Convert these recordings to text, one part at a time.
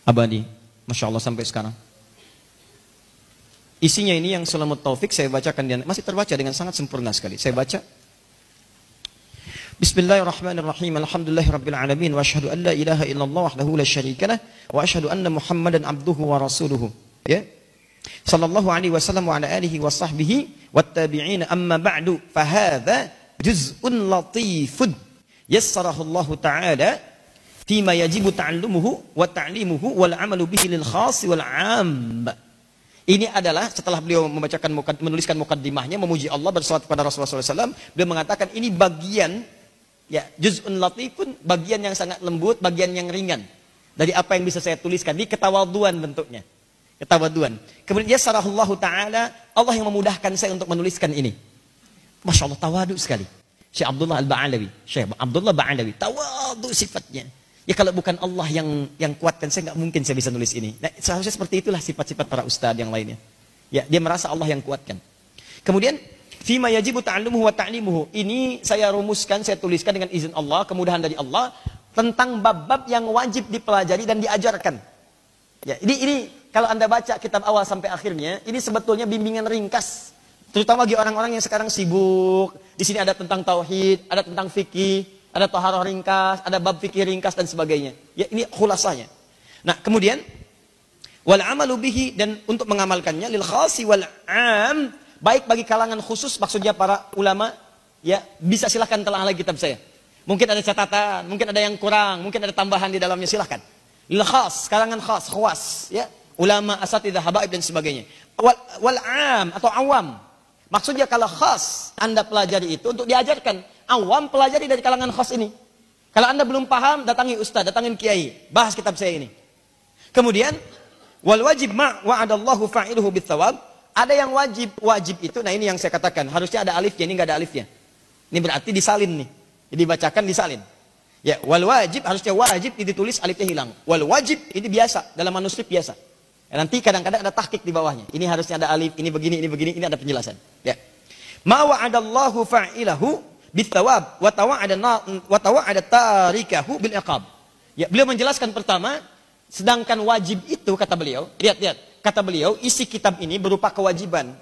abadi. Masya Allah sampai sekarang. Isinya ini yang Sulamut Taufik saya bacakan, dan masih terbaca dengan sangat sempurna sekali. Saya baca. Bismillahirrahmanirrahim. Alhamdulillahirabbil alamin wa asyhadu an la ilaha illallah wahdahu la syarikalah wa asyhadu anna Muhammadan abduhu wa rasuluhu. Ya. Sallallahu alaihi wasallam wa ala alihi wa sahbihi wat tabi'in, amma ba'du, fa hadza juz'un latifun yassarahu Allah taala fima yajibu ta'allumuhu wa ta'limuhu wal 'amalu bihi lil khas wal 'am. Ini adalah setelah beliau menuliskan mukaddimahnya, memuji Allah, bersalawat kepada Rasulullah SAW, beliau mengatakan ini bagian, ya, juz'un latifun, bagian yang sangat lembut, bagian yang ringan dari apa yang bisa saya tuliskan. Ini ketawaduan bentuknya, ketawaduan. Kemudian yassarahullahu ta'ala, Allah yang memudahkan saya untuk menuliskan ini. Masya Allah, tawadu sekali. Syekh Abdullah Al-Ba'alawi, Syekh Abdullah Ba'alawi, tawadu sifatnya. Ya kalau bukan Allah yang kuatkan saya, nggak mungkin saya bisa nulis ini. Nah, seharusnya seperti itulah sifat-sifat para ustadz yang lainnya. Ya, dia merasa Allah yang kuatkan. Kemudian, fima yajibu ta'allumuhu wa ta'limuhu. Ini saya rumuskan, saya tuliskan dengan izin Allah, kemudahan dari Allah, tentang bab-bab yang wajib dipelajari dan diajarkan. Ya, ini kalau Anda baca kitab awal sampai akhirnya, ini sebetulnya bimbingan ringkas. Terutama bagi orang-orang yang sekarang sibuk. Di sini ada tentang tauhid, ada tentang fikih, ada taharah ringkas, ada bab fikih ringkas dan sebagainya. Ya, ini khulasanya. Nah, kemudian wal amalu bihi, dan untuk mengamalkannya lil khasi wal am, baik bagi kalangan khusus, maksudnya para ulama, ya, bisa silahkan telah lagi kitab saya. Mungkin ada catatan, mungkin ada yang kurang, mungkin ada tambahan di dalamnya, silahkan. Lil khas, kalangan khas, khawas, ya, ulama, asatidzah, habaib dan sebagainya. Wal am atau awam. Maksudnya kalau khas Anda pelajari itu untuk diajarkan, awam pelajari dari kalangan khas ini. Kalau Anda belum paham, datangi ustaz, datangin kiai, bahas kitab saya ini. Kemudian wal wajib ma wa'adallahu fa'iluhu bitsawab. Ada yang wajib itu, nah ini yang saya katakan, harusnya ada alifnya, ini enggak ada alifnya. Ini berarti disalin nih. Jadi dibacakan disalin. Ya, wal wajib, harusnya wajib ditulis alifnya hilang. Wal wajib ini biasa, dalam manuskrip biasa. Ya, nanti kadang-kadang ada tahqiq di bawahnya. Ini harusnya ada alif, ini begini, ini ada penjelasan. Ya. Ma wa'adallahu fa'ilahu bitsawab wa tawa'ada tarikahu bil iqab. Ya, beliau menjelaskan pertama, sedangkan wajib itu kata beliau, lihat, kata beliau, isi kitab ini berupa kewajiban.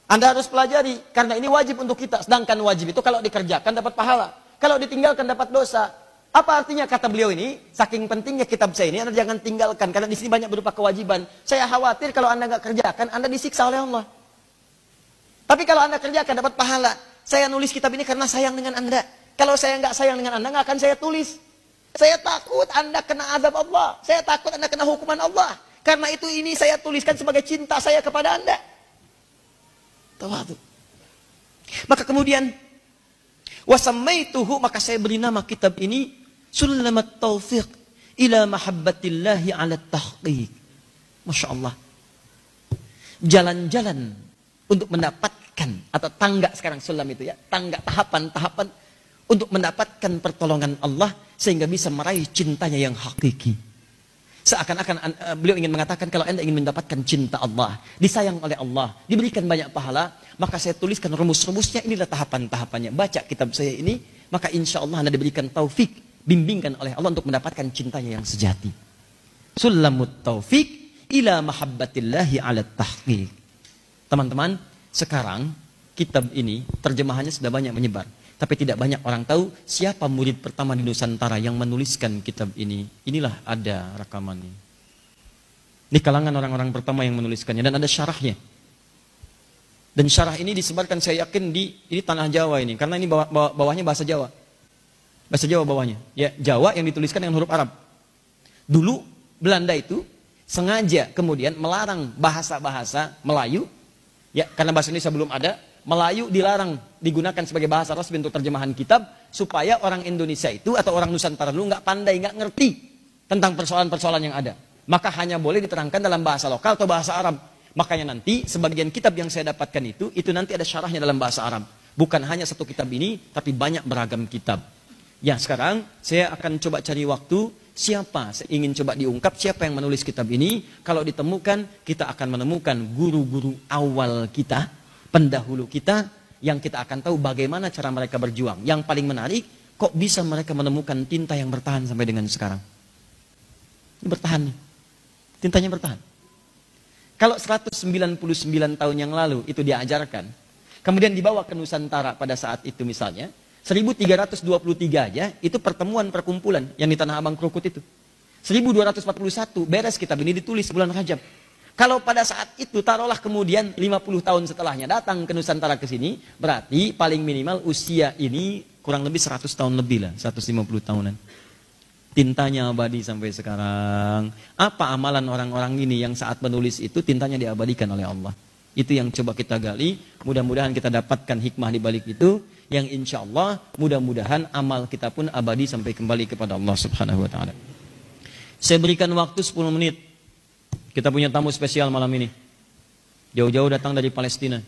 Anda harus pelajari karena ini wajib untuk kita. Sedangkan wajib itu kalau dikerjakan dapat pahala, kalau ditinggalkan dapat dosa. Apa artinya kata beliau ini? Saking pentingnya kitab saya ini, Anda jangan tinggalkan karena di sini banyak berupa kewajiban. Saya khawatir kalau Anda nggak kerjakan, Anda disiksa oleh Allah. Tapi kalau Anda kerjakan dapat pahala. Saya nulis kitab ini karena sayang dengan Anda. Kalau saya nggak sayang dengan Anda, nggak akan saya tulis. Saya takut Anda kena azab Allah. Saya takut Anda kena hukuman Allah. Karena itu ini saya tuliskan sebagai cinta saya kepada Anda. Tawadu. Maka kemudian wasammaituhu, maka saya beri nama kitab ini Sulamat Taufiq ila mahabbatillahi ala tahqiq. Masya Allah. Jalan-jalan untuk mendapatkan, atau tangga sekarang sulam itu ya, tangga, tahapan-tahapan untuk mendapatkan pertolongan Allah sehingga bisa meraih cintanya yang hakiki. Seakan-akan beliau ingin mengatakan kalau Anda ingin mendapatkan cinta Allah, disayang oleh Allah, diberikan banyak pahala, maka saya tuliskan rumus-rumusnya, inilah tahapan-tahapannya. Baca kitab saya ini, maka insya Allah Anda diberikan taufik, bimbingkan oleh Allah untuk mendapatkan cintanya yang sejati. Sulamut Taufiq ila mahabbatillahi ala tahqiq. Teman-teman, sekarang kitab ini terjemahannya sudah banyak menyebar, tapi tidak banyak orang tahu siapa murid pertama di Nusantara yang menuliskan kitab ini. Inilah ada rekamannya. Di kalangan orang-orang pertama yang menuliskannya, dan ada syarahnya. Dan syarah ini disebarkan saya yakin di tanah Jawa ini, karena ini bawahnya bahasa Jawa. Bahasa Jawa bawahnya. Ya, Jawa yang dituliskan dengan huruf Arab. Dulu Belanda itu sengaja kemudian melarang bahasa-bahasa Melayu. Ya, karena bahasa Indonesia belum ada, Melayu dilarang digunakan sebagai bahasa resmi untuk terjemahan kitab, supaya orang Indonesia itu atau orang Nusantara dulu nggak pandai, nggak ngerti tentang persoalan-persoalan yang ada. Maka hanya boleh diterangkan dalam bahasa lokal atau bahasa Arab. Makanya nanti sebagian kitab yang saya dapatkan itu nanti ada syarahnya dalam bahasa Arab. Bukan hanya satu kitab ini, tapi banyak beragam kitab. Ya, sekarang saya akan coba cari waktu, siapa saya ingin coba diungkap siapa yang menulis kitab ini. Kalau ditemukan, kita akan menemukan guru-guru awal kita, pendahulu kita, yang kita akan tahu bagaimana cara mereka berjuang. Yang paling menarik, kok bisa mereka menemukan tinta yang bertahan sampai dengan sekarang. Ini bertahan nih. Tintanya bertahan. Kalau 199 tahun yang lalu itu diajarkan, kemudian dibawa ke Nusantara pada saat itu misalnya, 1323 aja, itu pertemuan perkumpulan yang di Tanah Abang Krukut itu. 1241 beres kitab ini ditulis bulan Rajab. Kalau pada saat itu, taruhlah kemudian 50 tahun setelahnya datang ke Nusantara ke sini, berarti paling minimal usia ini kurang lebih 100 tahun lebih lah, 150 tahunan. Tintanya abadi sampai sekarang. Apa amalan orang-orang ini yang saat menulis itu tintanya diabadikan oleh Allah? Itu yang coba kita gali, mudah-mudahan kita dapatkan hikmah di balik itu, yang insya Allah mudah-mudahan amal kita pun abadi sampai kembali kepada Allah Subhanahu wa Ta'ala. Saya berikan waktu 10 menit. Kita punya tamu spesial malam ini. Jauh-jauh datang dari Palestina.